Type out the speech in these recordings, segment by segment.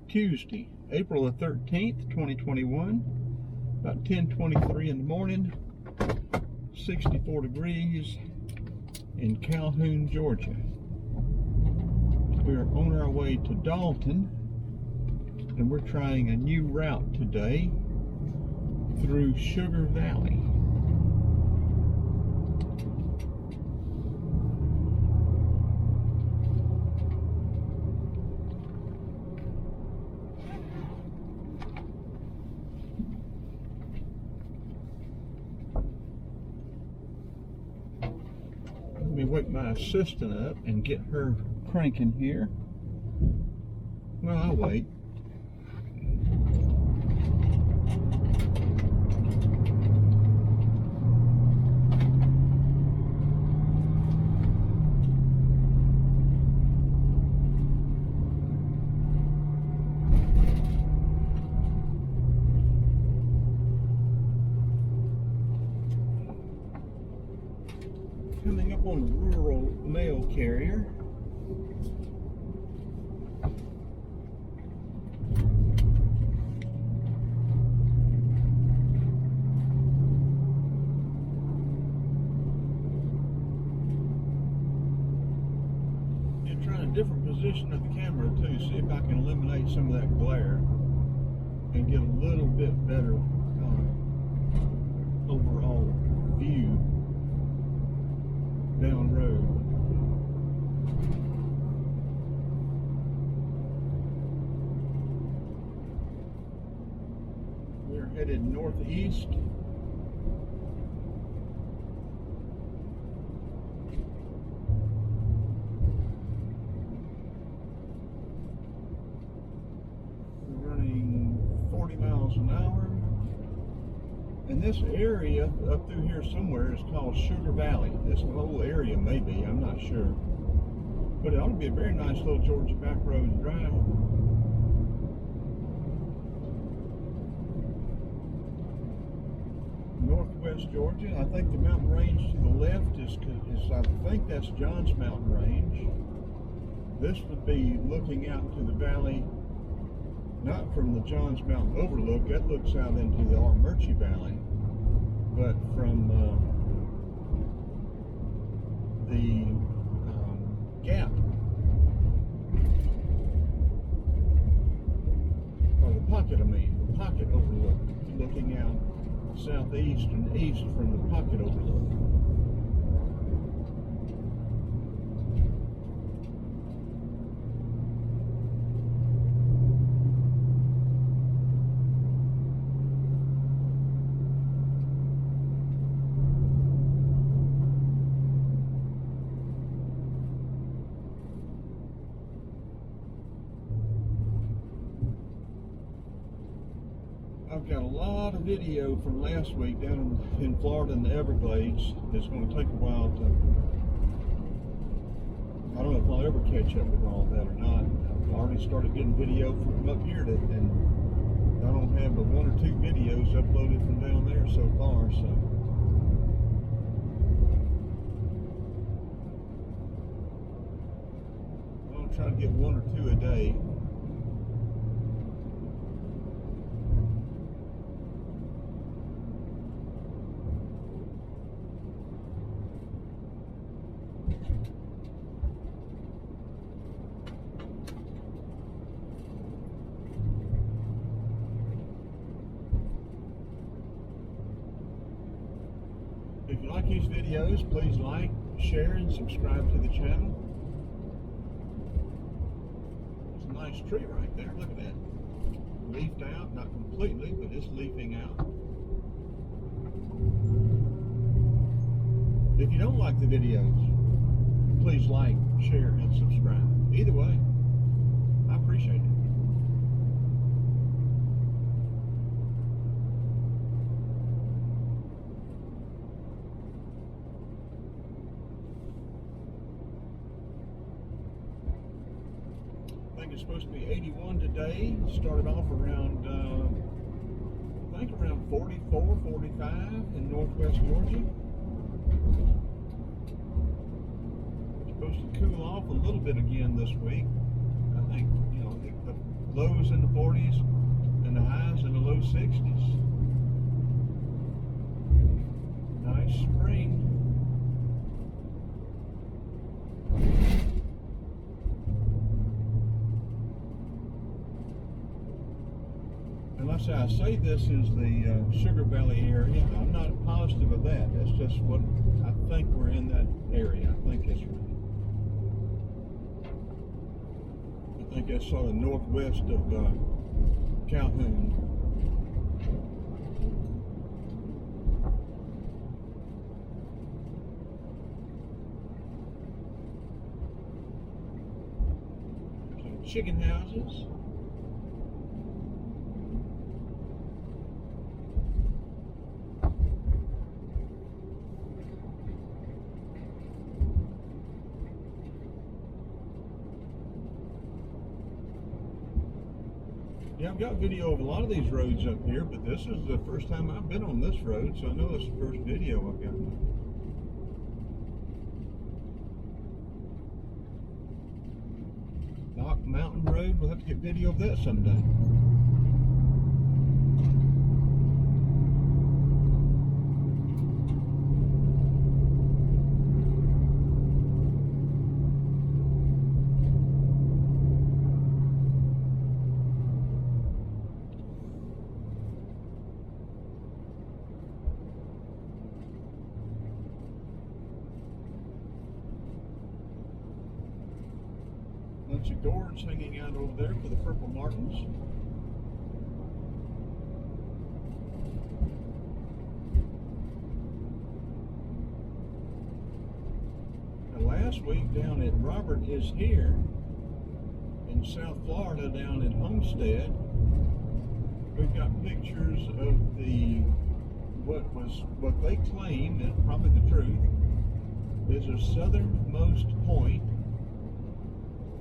Tuesday, April the 13th, 2021, about 10:23 in the morning, 64 degrees in Colhoun, Georgia. We're on our way to Dalton, and we're trying a new route today through Sugar Valley. Let me wake my assistant up and get her cranking here. Well, I'll wait. Coming up on the rural mail carrier. And trying a different position of the camera too, see if I can eliminate some of that glare and get a little bit better overall view down road. We're headed northeast. We're running 40 miles an hour. And this area up through here somewhere is called Sugar Valley. This whole area may be, I'm not sure. But it ought to be a very nice little Georgia back road to drive. Northwest Georgia. I think the mountain range to the left is I think that's John's Mountain Range. This would be looking out to the valley, not from the Johns Mountain overlook, that looks out into the Armurchie Valley, but from the Gap, or the Pocket, the Pocket overlook, looking out southeast and east from the Pocket overlook. I've got a lot of video from last week down in Florida in the Everglades. It's going to take a while to, I don't know if I'll ever catch up with all that or not. I've already started getting video from up here, and I don't have but one or two videos uploaded from down there so far, so. I'll try to get one or two a day. If you like these videos, please like, share, and subscribe to the channel. There's a nice tree right there. Look at that. Leafed out, not completely, but it's leafing out. If you don't like the videos, please like, share, and subscribe. Either way, I appreciate it. I think it's supposed to be 81 today. Started off around, I think around 44, 45 in northwest Georgia. It's supposed to cool off a little bit again this week. I think, you know, the lows in the 40s and the highs in the low 60s. Nice spring. And I say this is the Sugar Valley area. I'm not positive of that. That's just what I think we're in that area. I think that's right. I think that's sort of northwest of Colhoun. Some chicken houses. Yeah, I've got video of a lot of these roads up here, but this is the first time I've been on this road, so I know it's the first video I've got. Dock Mountain Road, we'll have to get video of that someday. Bunch of gourds hanging out over there for the purple martins. Now last week down at Robert is here in South Florida, down in Homestead, we've got pictures of the what they claim, and probably the truth, is a southernmost point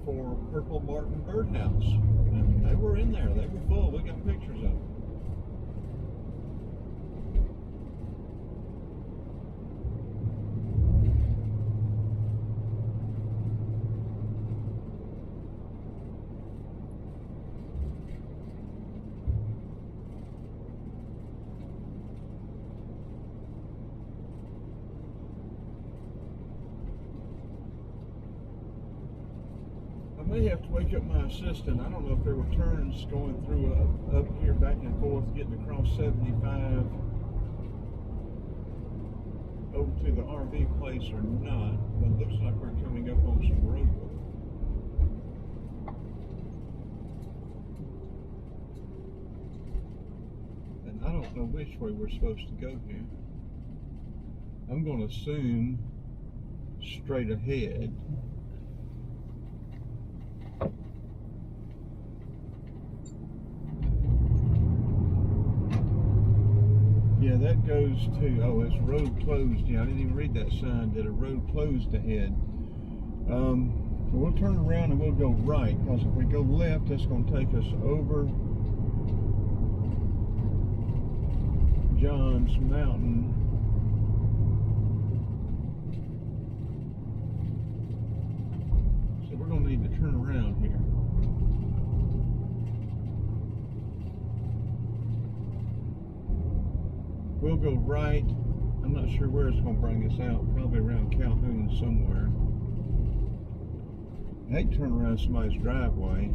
for purple martin birdhouse, and they were in there. They were full. We got pictures of them. I may have to wake up my assistant. I don't know if there were turns going through up here back and forth, getting across 75 over to the RV place or not, but it looks like we're coming up on some roadway. And I don't know which way we're supposed to go here. I'm going to assume straight ahead. Yeah, that goes to, oh, it's road closed. Yeah, I didn't even read that sign, that a road closed ahead. So we'll turn around and we'll go right, because if we go left, that's going to take us over John's Mountain. So we're going to need to turn around here. We'll go right. I'm not sure where it's going to bring us out. Probably around Colhoun somewhere. I hate to turn around somebody's driveway.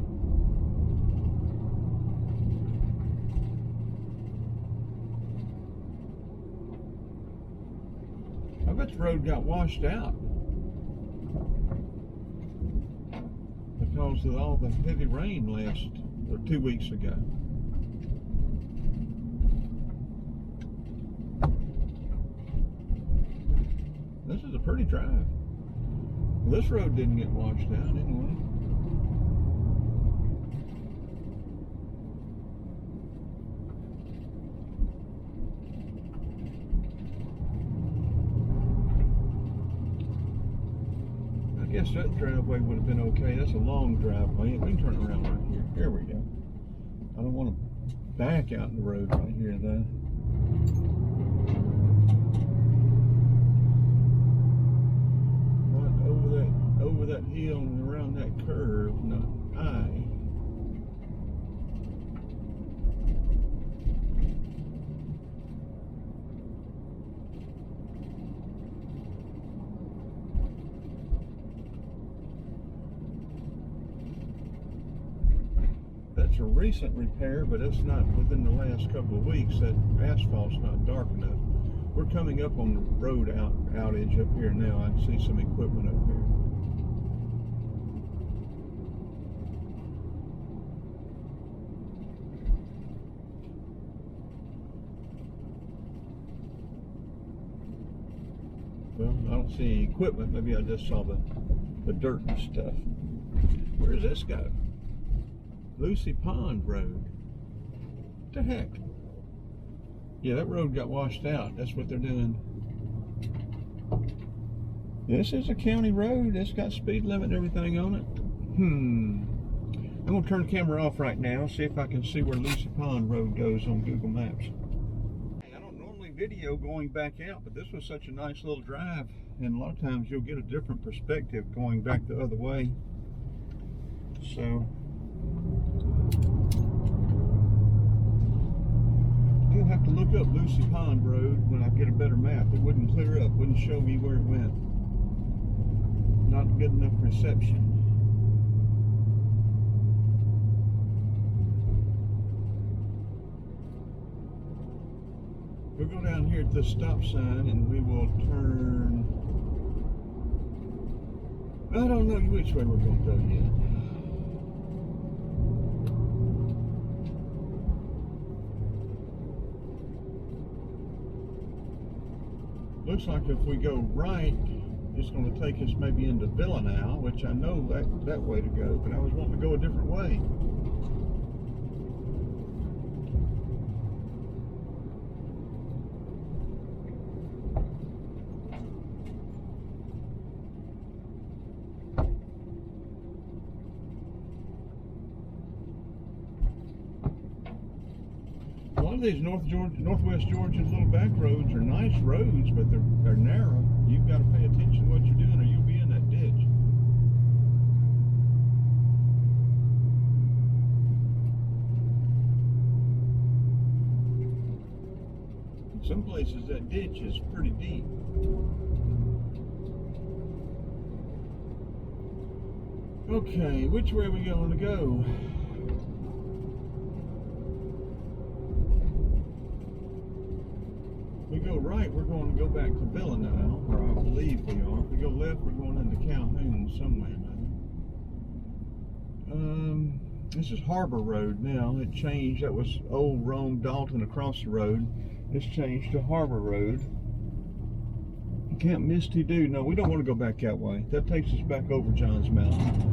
I bet the road got washed out because of all the heavy rain last, or 2 weeks ago. This is a pretty drive. Well, this road didn't get washed out anyway. I guess that driveway would have been okay. That's a long driveway. We can turn around right here. Here we go. I don't want to back out in the road right here though. Over that hill and around that curve, not high. it's a recent repair, but it's not within the last couple of weeks. That asphalt's not dark enough. We're coming up on the road outage up here now. I can see some equipment up here. Well, I don't see any equipment. Maybe I just saw the dirt and stuff. Where does this go? Lucy Pond Road. What the heck? Yeah, that road got washed out. That's what they're doing. This is a county road. It's got speed limit and everything on it. I'm going to turn the camera off right now, see if I can see where Lucy Pond Road goes on Google Maps. I don't normally video going back out, but this was such a nice little drive, and a lot of times you'll get a different perspective going back the other way. So I'll have to look up Lucy Pond Road when I get a better map. It wouldn't clear up, wouldn't show me where it went. Not good enough reception. We'll go down here at this stop sign and we will turn. I don't know which way we're going to go yet. Looks like if we go right, it's going to take us maybe into Villanau, which I know that way to go, but I was wanting to go a different way. A lot of these Northwest Georgia's little back roads are nice roads, but they're narrow. You've got to pay attention to what you're doing or you'll be in that ditch. In some places that ditch is pretty deep. Okay, which way are we going to go? If we go right, we're going to go back to Villanau, or I believe we are. If we go left, we're going into Colhoun somewhere or another. This is Harbor Road now. It changed. That was old Rome Dalton across the road. It's changed to Harbor Road. Camp Misty Dew. No, we don't want to go back that way. That takes us back over Johns Mountain.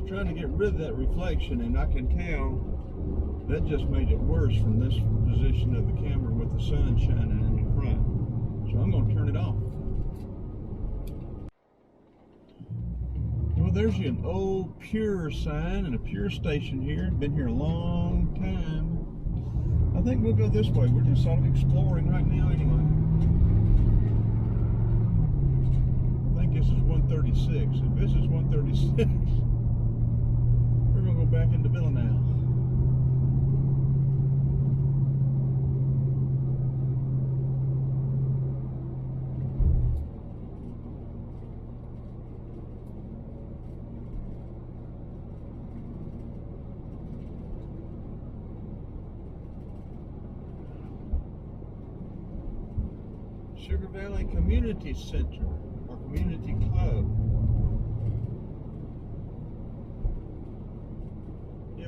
Trying to get rid of that reflection, and I can tell that just made it worse from this position of the camera with the sun shining in the front. So I'm going to turn it off. Well, there's an old Pure sign and a Pure station here. Been here a long time. I think we'll go this way. We're just sort of exploring right now anyway. I think this is 136. If this is 136, back into Villanau. Sugar Valley Community Center, or Community Club.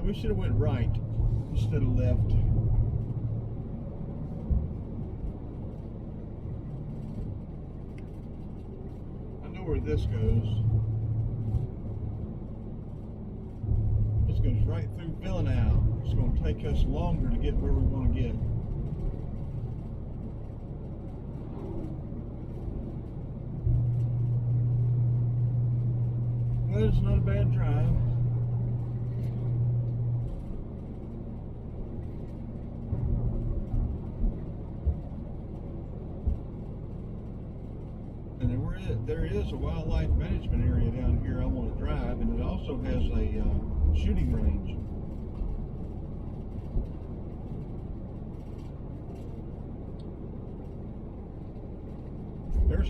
We should have went right instead of left. I know where this goes. This goes right through Villanau. It's going to take us longer to get where we want to get. Well, it's not a bad drive. There is a wildlife management area down here I want to drive, and it also has a shooting range.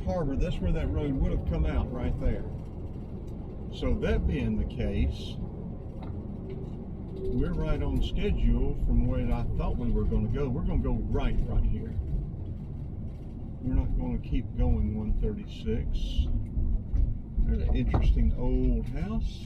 harbor, that's where that road would have come out right there. So that being the case, we're right on schedule from where I thought we were going to go. We're going to go right here. We're not going to keep going 136. There's an interesting old house.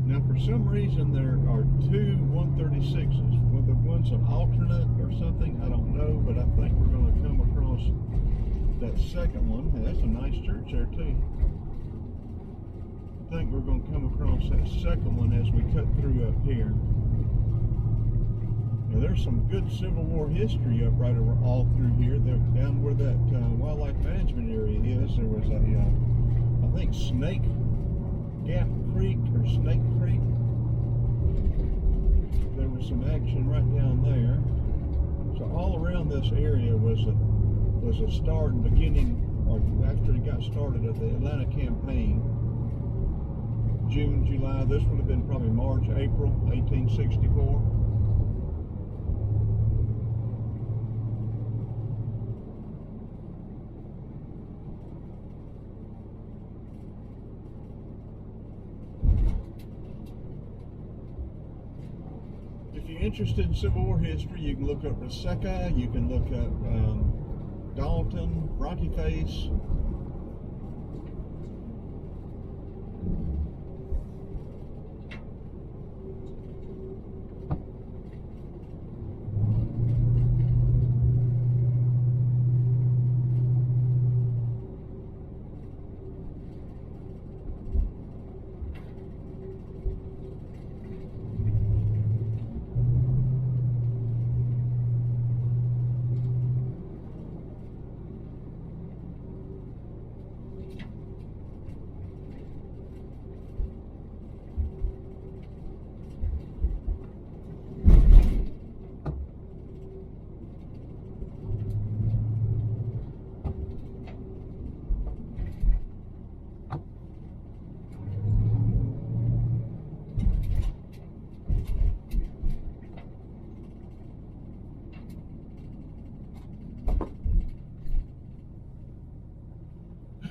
Now, for some reason, there are two 136s. Whether one's an alternate or something, I don't know, but I think we're going to come across that second one. Hey, that's a nice church there, too. I think we're going to come across that second one as we cut through up here. Now, there's some good Civil War history up right over all through here. Down where that wildlife management area is, there was a, I think, Snake Gap Creek or Snake Creek. There was some action right down there. So all around this area was a start and beginning, or after it got started, of the Atlanta campaign. June, July. This would have been probably March, April, 1864. If you're interested in Civil War history, you can look up Reseca, you can look up Dalton, Rocky Face.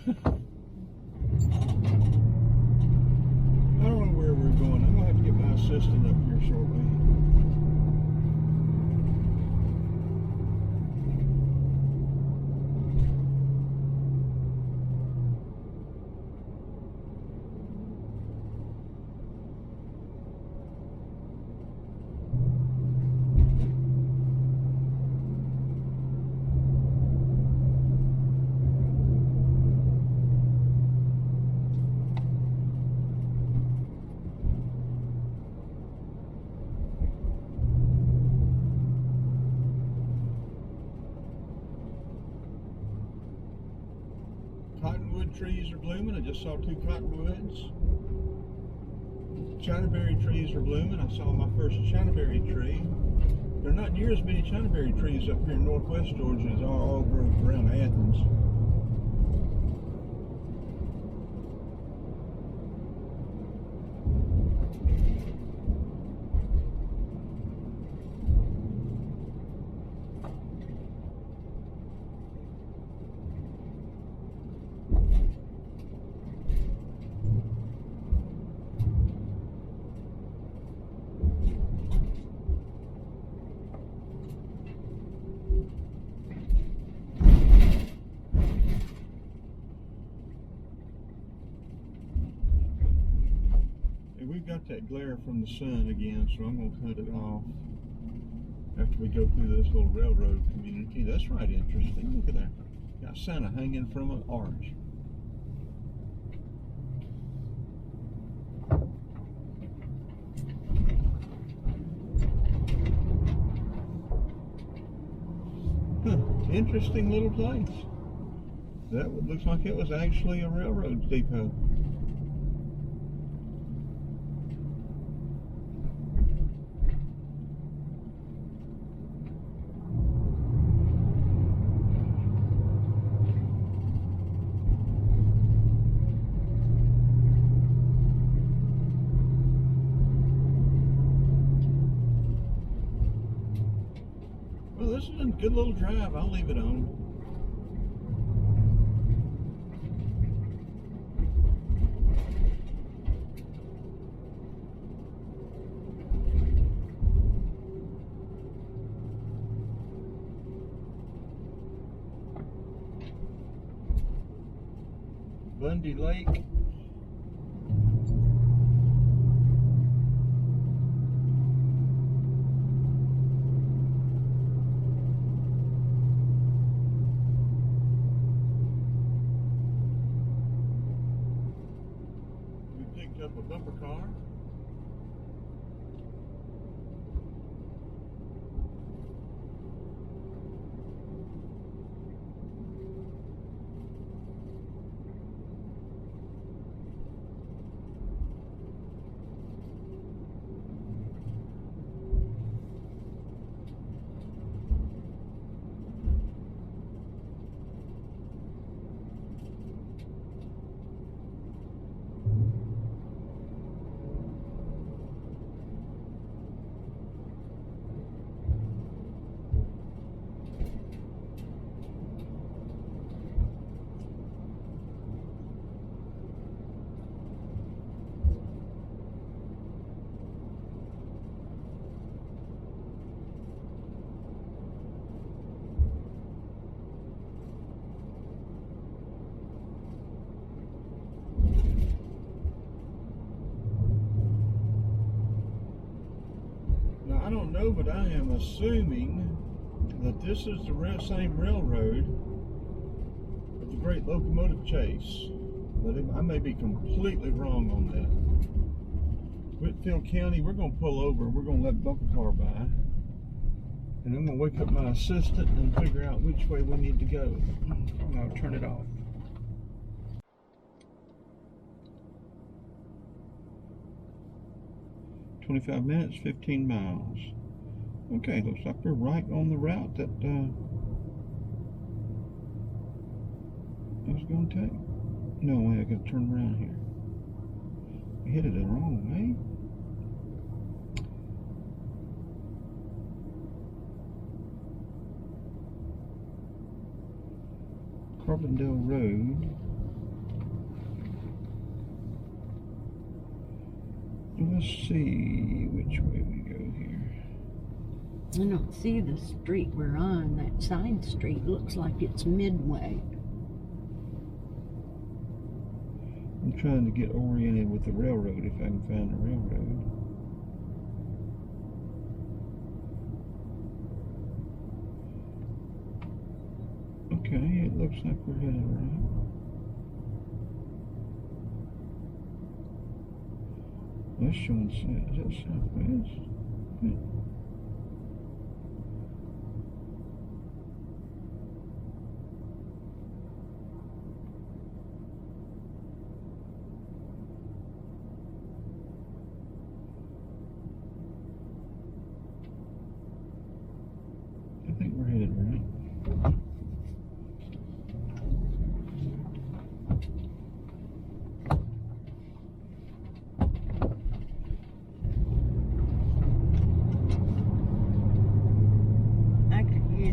I don't know where we're going. I'm going to have to get my assistant up here shortly. Cottonwood trees are blooming. I just saw two cottonwoods. Chinaberry trees are blooming. I saw my first chinaberry tree. There are not near as many chinaberry trees up here in northwest Georgia as are over around Athens. We've got that glare from the sun again, so I'm going to cut it off after we go through this little railroad community. That's right interesting. Look at that. Got Santa hanging from an arch. Huh. Interesting little place. That looks like it was actually a railroad depot. good little drive. I'll leave it on. Bundy Lake. We picked up a bumper car. I don't know, but I am assuming that this is the same railroad of the Great Locomotive Chase. But I may be completely wrong on that. Whitfield County, we're going to pull over. We're going to let the bumper car by. And I'm going to wake up my assistant and figure out which way we need to go. And I'll turn it off. "25 minutes, 15 miles. Okay, looks like we're right on the route that I was going to take. No, wait, I got to turn around here. I hit it the wrong way. Carbondale Road. Let's see which way we go here. I don't see the street we're on. That side street looks like it's midway. I'm trying to get oriented with the railroad if I can find the railroad. Okay, it looks like we're headed right. That's showing, is that southwest? Yeah. I think we're headed right.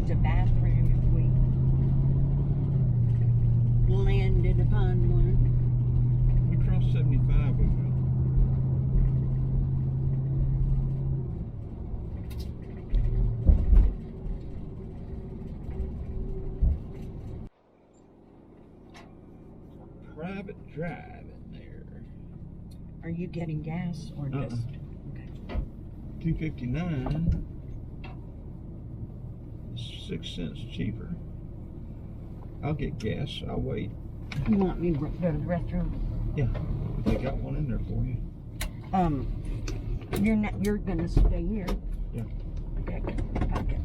A bathroom if we landed upon one. Across 75 we will. Private drive in there. Are you getting gas or just? Okay. $2.59. 6 cents cheaper. I'll get gas. I'll wait. You want me to go to the restroom? Yeah, they got one in there for you. You're gonna stay here. Yeah. Okay. Okay.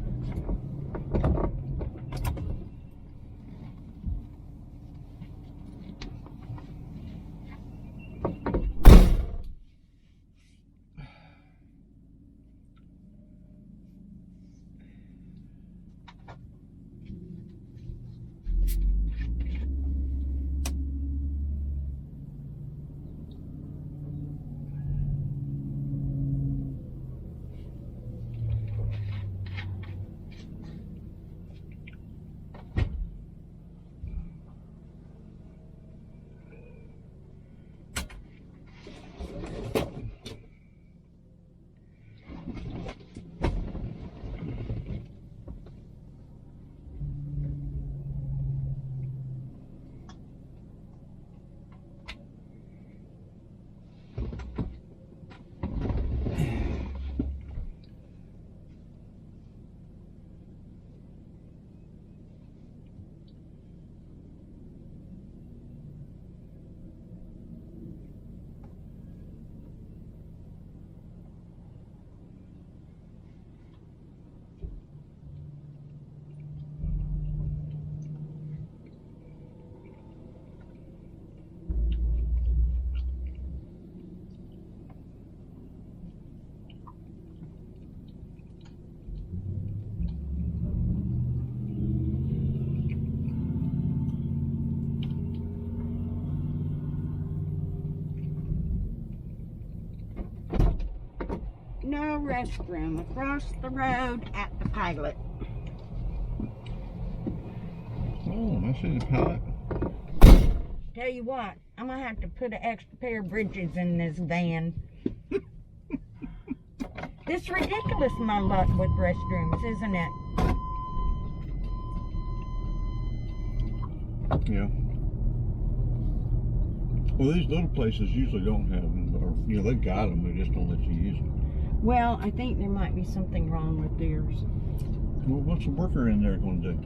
restroom across the road at the Pilot. Oh, I see the Pilot. Tell you what, I'm gonna have to put an extra pair of bridges in this van. It's ridiculous, my luck with restrooms, isn't it? Yeah. Well, these little places usually don't have them, or they got them. They just don't let you use them. Well, I think there might be something wrong with theirs. Well, what's the worker in there going to do?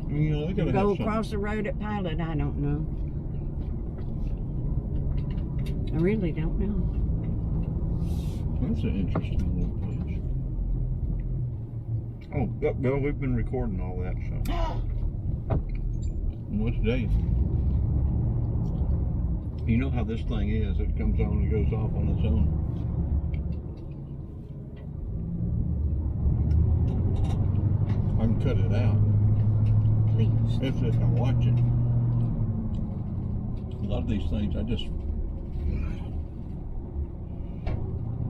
I mean, they gotta Go have across the road at Pilot, I don't know. I really don't know. That's an interesting little place. Oh, well, we've been recording all that, so. What's day? You know how this thing is. It comes on and goes off on its own. I can cut it out. Please. If I can watch it. A lot of these things, I just...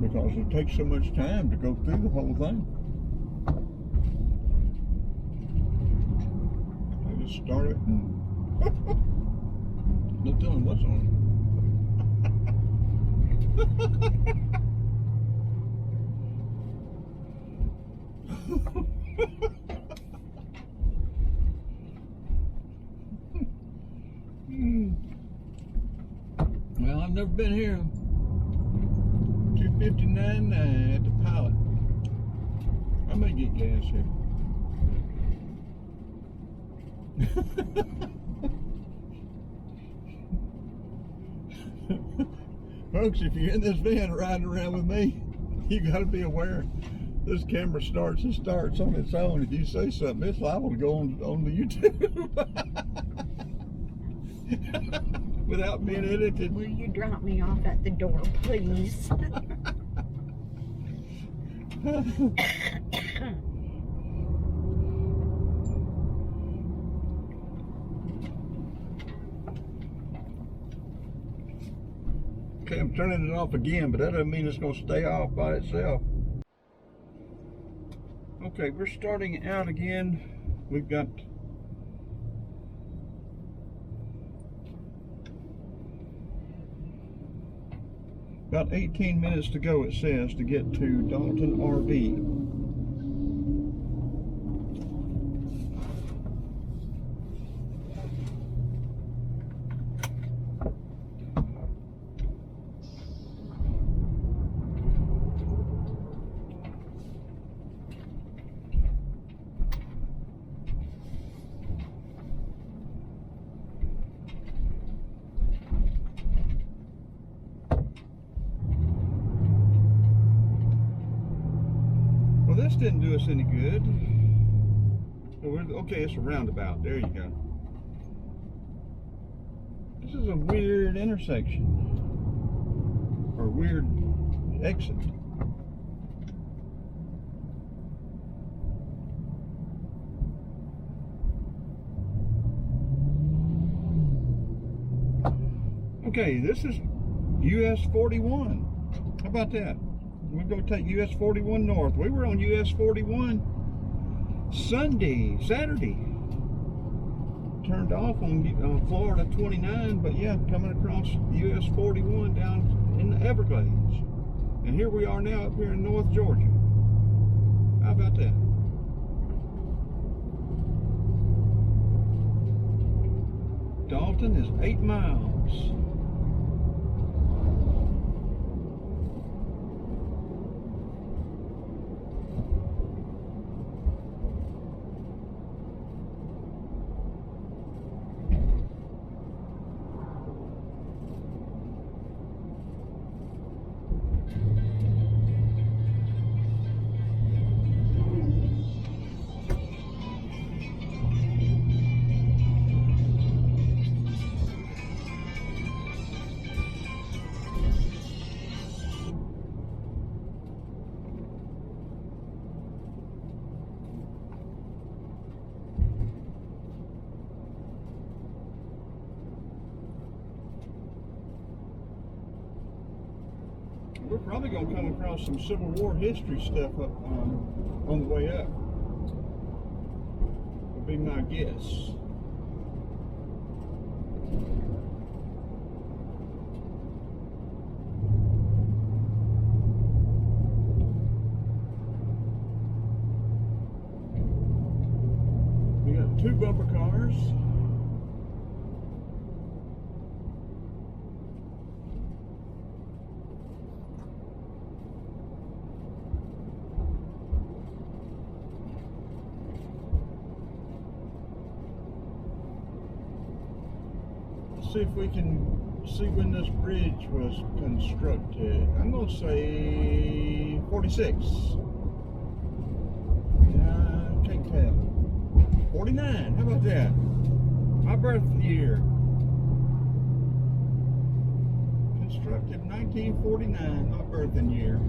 because it takes so much time to go through the whole thing. I just start it and... no telling what's on Well, I've never been here. 259 at the Pilot. I may get gas here. Folks, if you're in this van riding around with me, you got to be aware this camera starts on its own. If you say something, it's liable to go on the YouTube without being edited. Will you drop me off at the door, please? Okay, I'm turning it off again, but that doesn't mean it's going to stay off by itself. Okay, we're starting out again. We've got about 18 minutes to go, it says, to get to Dalton RV. Well, this didn't do us any good. Okay, it's a roundabout. There you go. This is a weird intersection. Or weird exit. Okay, this is US 41. How about that? We're going to take US 41 north. We were on US 41 Saturday. Turned off on Florida 29, but yeah, coming across US 41 down in the Everglades. And here we are now up here in North Georgia. How about that? Dalton is 8 miles. We're probably going to come across some Civil War history stuff up on the way up. Would be my guess. We got 2 bumper cars. See if we can see when this bridge was constructed. I'm going to say 46. Can't tell. 49. How about that? My birth year. Constructed 1949. My birthing year.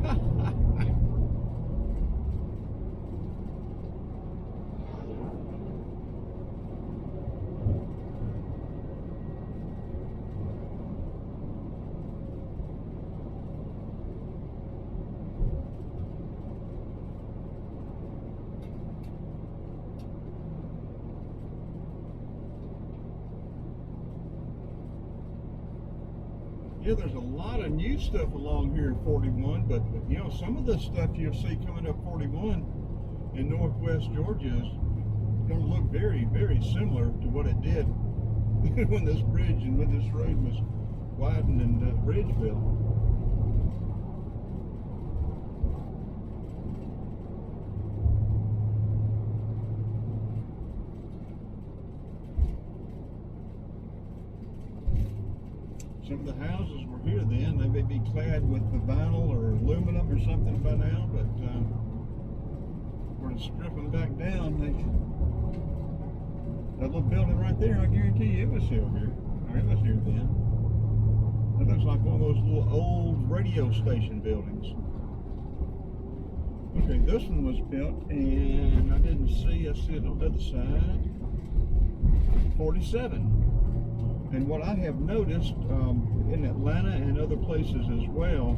Yeah, there's a lot of new stuff along here in 41, but you know, some of the stuff you'll see coming up 41 in northwest Georgia is going to look very, very similar to what it did when this bridge and when this road was widened and bridge built. Some of the houses were here then. They may be clad with the vinyl or aluminum or something by now, but we're to strip them back down. That little building right there, I guarantee you it was still here. Or it was here then. That looks like one of those little old radio station buildings. Okay, this one was built, and I didn't see, I see it on the other side. 47. And what I have noticed in Atlanta and other places as well,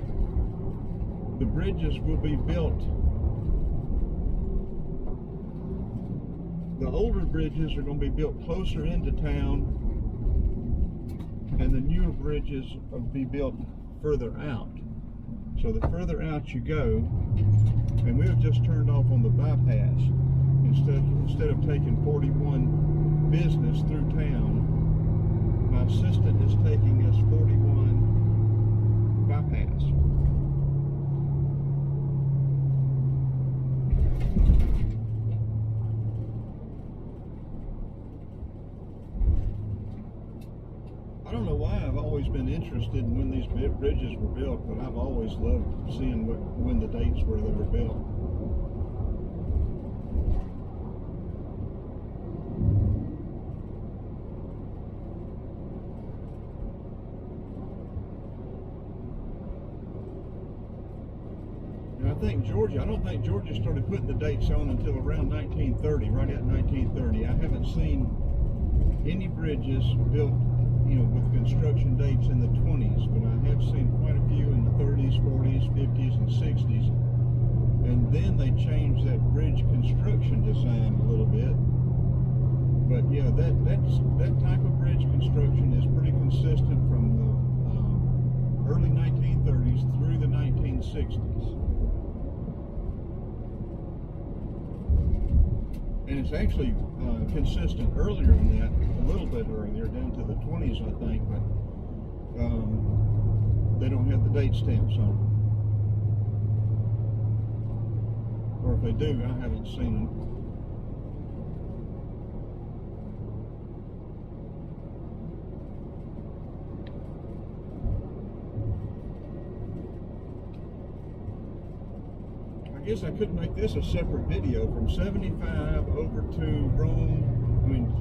the bridges will be built. The older bridges are going to be built closer into town, and the newer bridges will be built further out. So the further out you go, and we've just turned off on the bypass instead of taking 41 business through town. My assistant is taking us 41 bypass. I don't know why I've always been interested in when these bridges were built, but I've always loved seeing when the dates were they were built. I don't think Georgia started putting the dates on until around 1930, right at 1930. I haven't seen any bridges built, you know, with construction dates in the 20s, but I have seen quite a few in the 30s, 40s, 50s, and 60s. And then they changed that bridge construction design a little bit. But yeah, that type of bridge construction is pretty consistent from the early 1930s through the 1960s. And it's actually consistent earlier than that, a little bit earlier, down to the 20s, I think, but they don't have the date stamps on them. Or if they do, I haven't seen them. I guess I could make this a separate video from 75 over to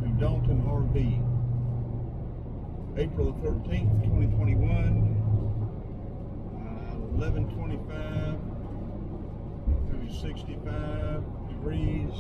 to Dalton RV. April the 13th, 2021, 11:25, maybe 65 degrees.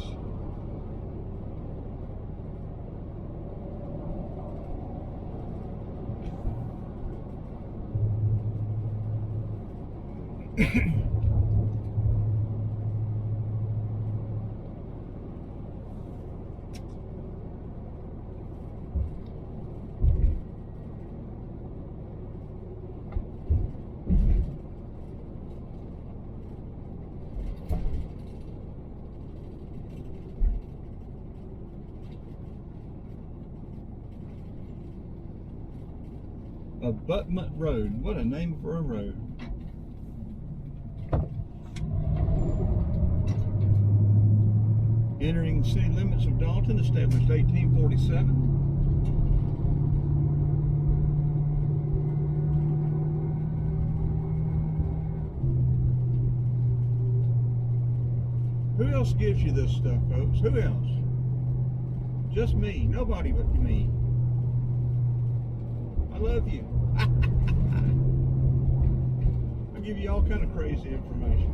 Abutment Road. What a name for a road. Entering city limits of Dalton, established 1847. Who else gives you this stuff, folks? Who else? Just me. Nobody but me. I love you. I give you all kind of crazy information.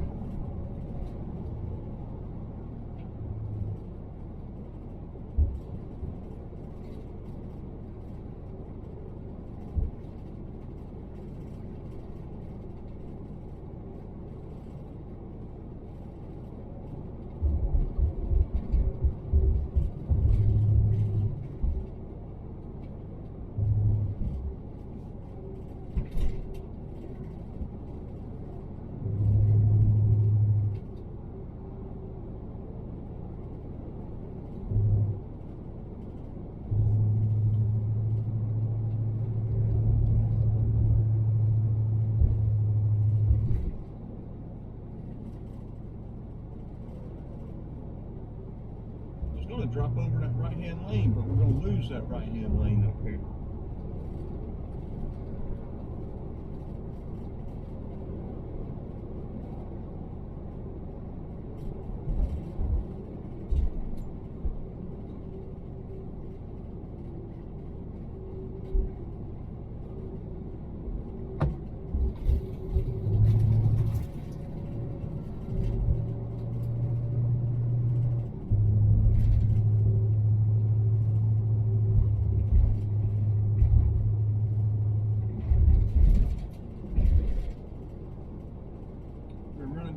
Going to drop over that right-hand lane, but we're going to lose that right-hand lane up here.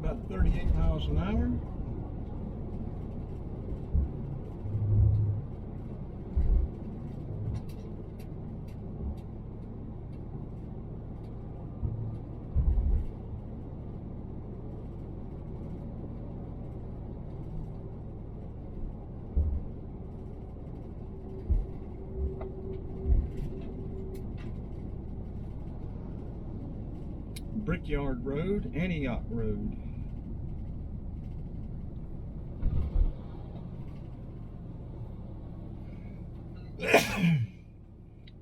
About 38 miles an hour. Brickyard Road, Antioch Road.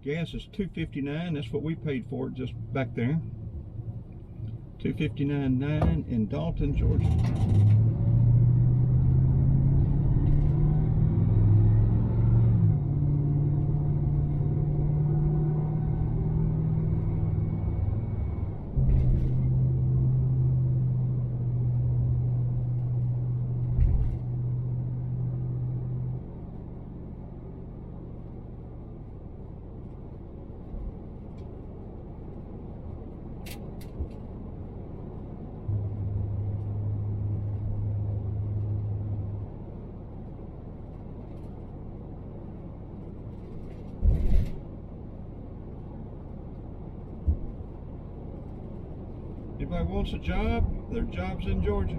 Gas is $2.59. That's what we paid for it just back there. $2.59.9 in Dalton, Georgia. Anybody wants a job? There are jobs in Georgia.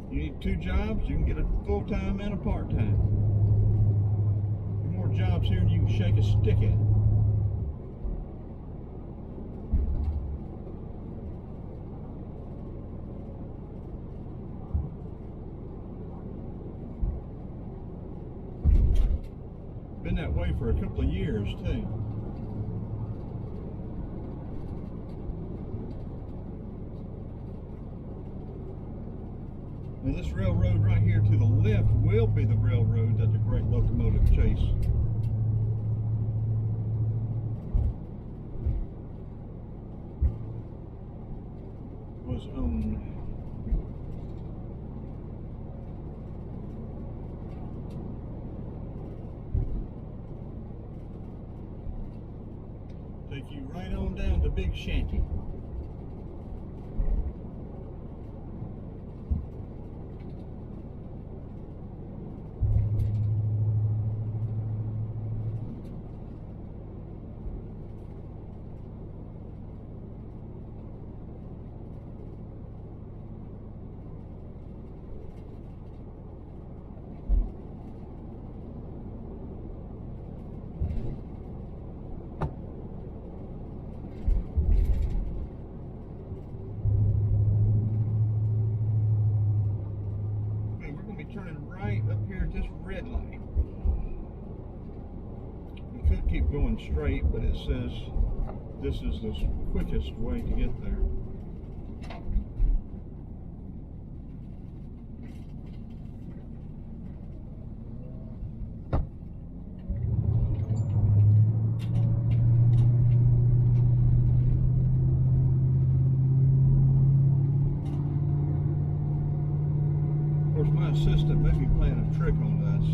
You need 2 jobs, you can get a full-time and a part-time. There are more jobs here than you can shake a stick at. Been that way for a couple of years too. Now this railroad right here to the left will be the railroad that the great locomotive chase was on. Take you right on down to Big Shanty. Turning right up here at this red light. We could keep going straight, but it says this is the quickest way to get there. My assistant may be playing a trick on us.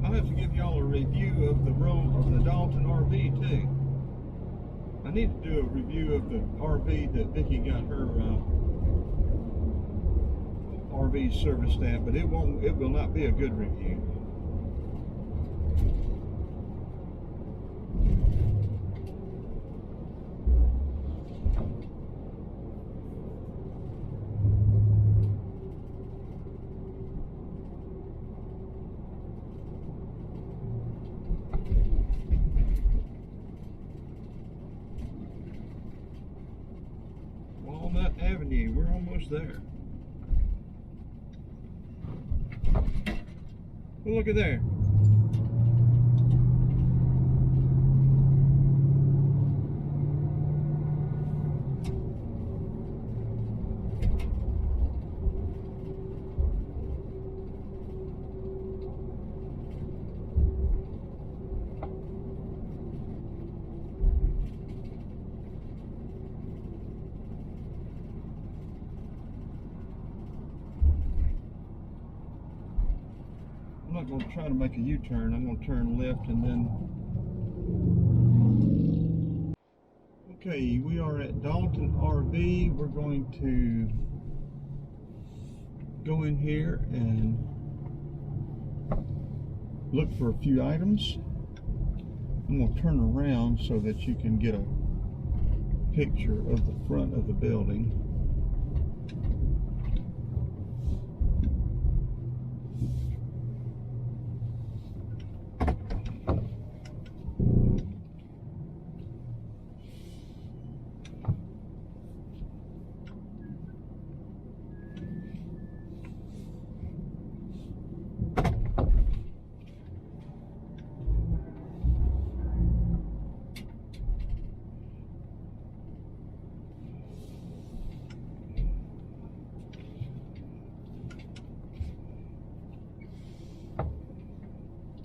I'll have to give y'all a review of the Dalton RV too. I need to do a review of the RV that Vicky got her RV serviced at, but it will not be a good review. Walnut Avenue, we're almost there. Well, look at there. I'm not going to try to make a U-turn. I'm going to turn left and then... Okay, we are at Dalton RV. We're going to go in here and look for a few items. I'm going to turn around so that you can get a picture of the front of the building.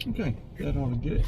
Okay, that ought to get it.